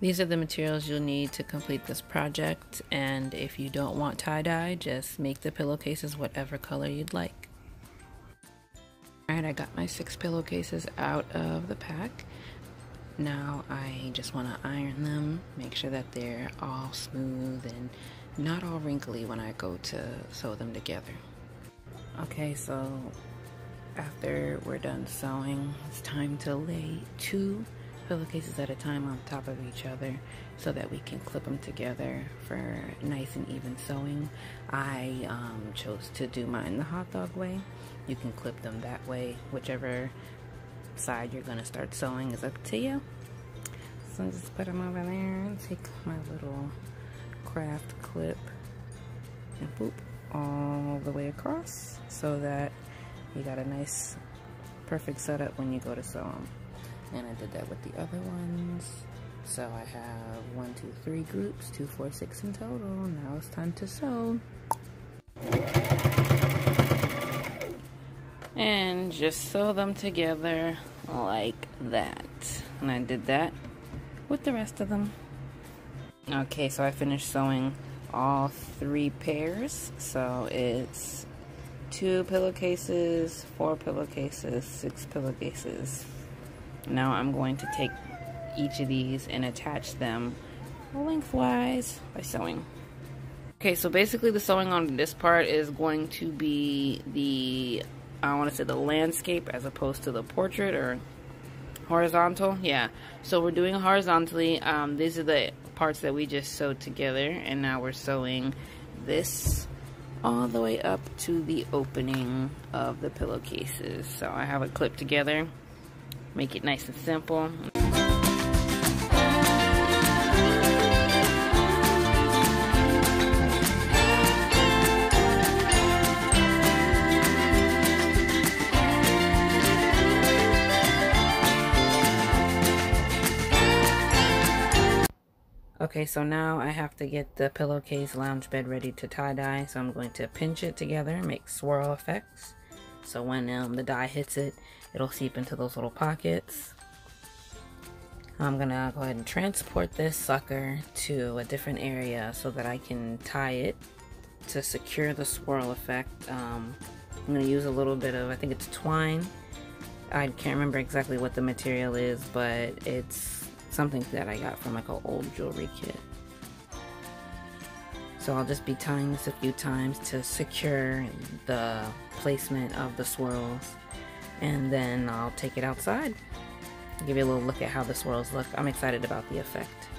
These are the materials you'll need to complete this project, and if you don't want tie-dye, just make the pillowcases whatever color you'd like. Alright, I got my 6 pillowcases out of the pack. Now I just want to iron them, make sure that they're all smooth and not all wrinkly when I go to sew them together. Okay, so after we're done sewing, it's time to lay 2 pillowcases at a time on top of each other so that we can clip them together for nice and even sewing. I chose to do mine the hot dog way. You can clip them that way. Whichever side you're going to start sewing is up to you. So just put them over there and take my little craft clip and boop all the way across so that you got a nice perfect setup when you go to sew them. And I did that with the other ones. So I have 1, 2, 3 groups, 2, 4, 6 in total. Now it's time to sew. And just sew them together like that. And I did that with the rest of them. Okay, so I finished sewing all 3 pairs. So it's 2 pillowcases, 4 pillowcases, 6 pillowcases. Now I'm going to take each of these and attach them lengthwise by sewing. Okay, so basically the sewing on this part is going to be the, I want to say the landscape as opposed to the portrait or horizontal. Yeah, so we're doing horizontally. These are the parts that we just sewed together, and now we're sewing this all the way up to the opening of the pillowcases. So I have it clipped together. Make it nice and simple. Okay, so now I have to get the pillowcase lounge bed ready to tie-dye. So I'm going to pinch it together, make swirl effects. So when the dye hits it, it'll seep into those little pockets. I'm gonna go ahead and transport this sucker to a different area so that I can tie it to secure the swirl effect. I'm gonna use a little bit of, I think it's twine. I can't remember exactly what the material is, but it's something that I got from like an old jewelry kit. So I'll just be tying this a few times to secure the placement of the swirls, and then I'll take it outside. Give you a little look at how the swirls look. I'm excited about the effect.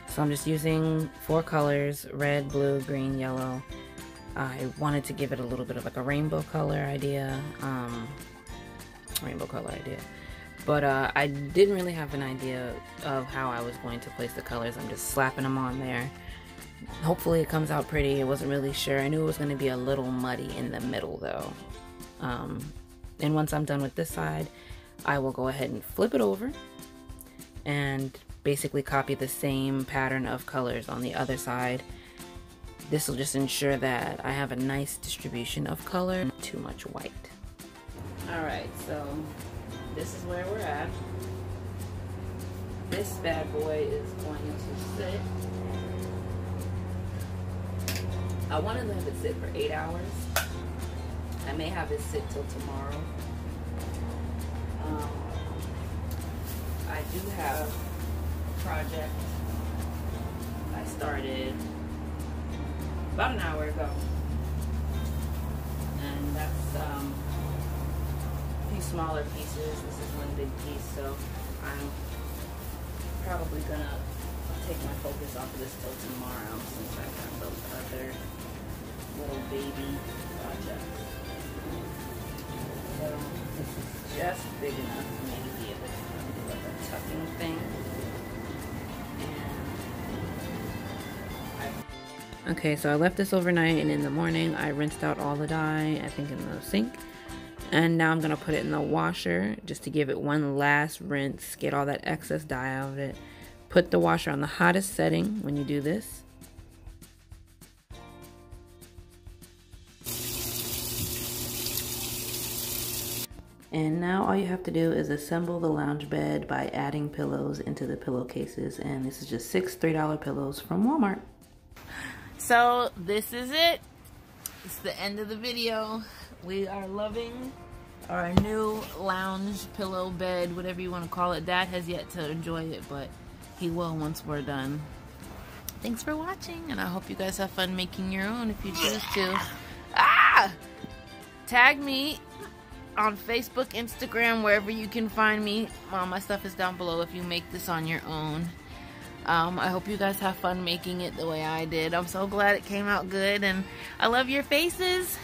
So I'm just using 4 colors, red, blue, green, yellow. I wanted to give it a little bit of like a rainbow color idea. But I didn't really have an idea of how I was going to place the colors. I'm just slapping them on there. Hopefully it comes out pretty. I wasn't really sure. I knew it was going to be a little muddy in the middle though. And once I'm done with this side, I will go ahead and flip it over and basically copy the same pattern of colors on the other side. This will just ensure that I have a nice distribution of color, not too much white. Alright, so this is where we're at. This bad boy is going to sit. I wanted to have it sit for 8 hours. I may have it sit till tomorrow. I do have a project I started about an hour ago, and that's a few smaller pieces. This is one big piece, so I'm probably gonna take my focus off of this till tomorrow since I have those other little baby projects. So this is just big enough for me to be able to do like a tucking thing. Okay, so I left this overnight, and in the morning I rinsed out all the dye, I think in the sink. And now I'm going to put it in the washer just to give it one last rinse, get all that excess dye out of it. Put the washer on the hottest setting when you do this. And now all you have to do is assemble the lounge bed by adding pillows into the pillowcases. And this is just 6 $3 pillows from Walmart. So this is it. It's the end of the video. We are loving our new lounge pillow bed, whatever you want to call it. Dad has yet to enjoy it, but he will once we're done. Thanks for watching, and I hope you guys have fun making your own if you choose to. Tag me on Facebook, Instagram, wherever you can find me. My stuff is down below if you make this on your own. I hope you guys have fun making it the way I did. I'm so glad it came out good, and I love your faces.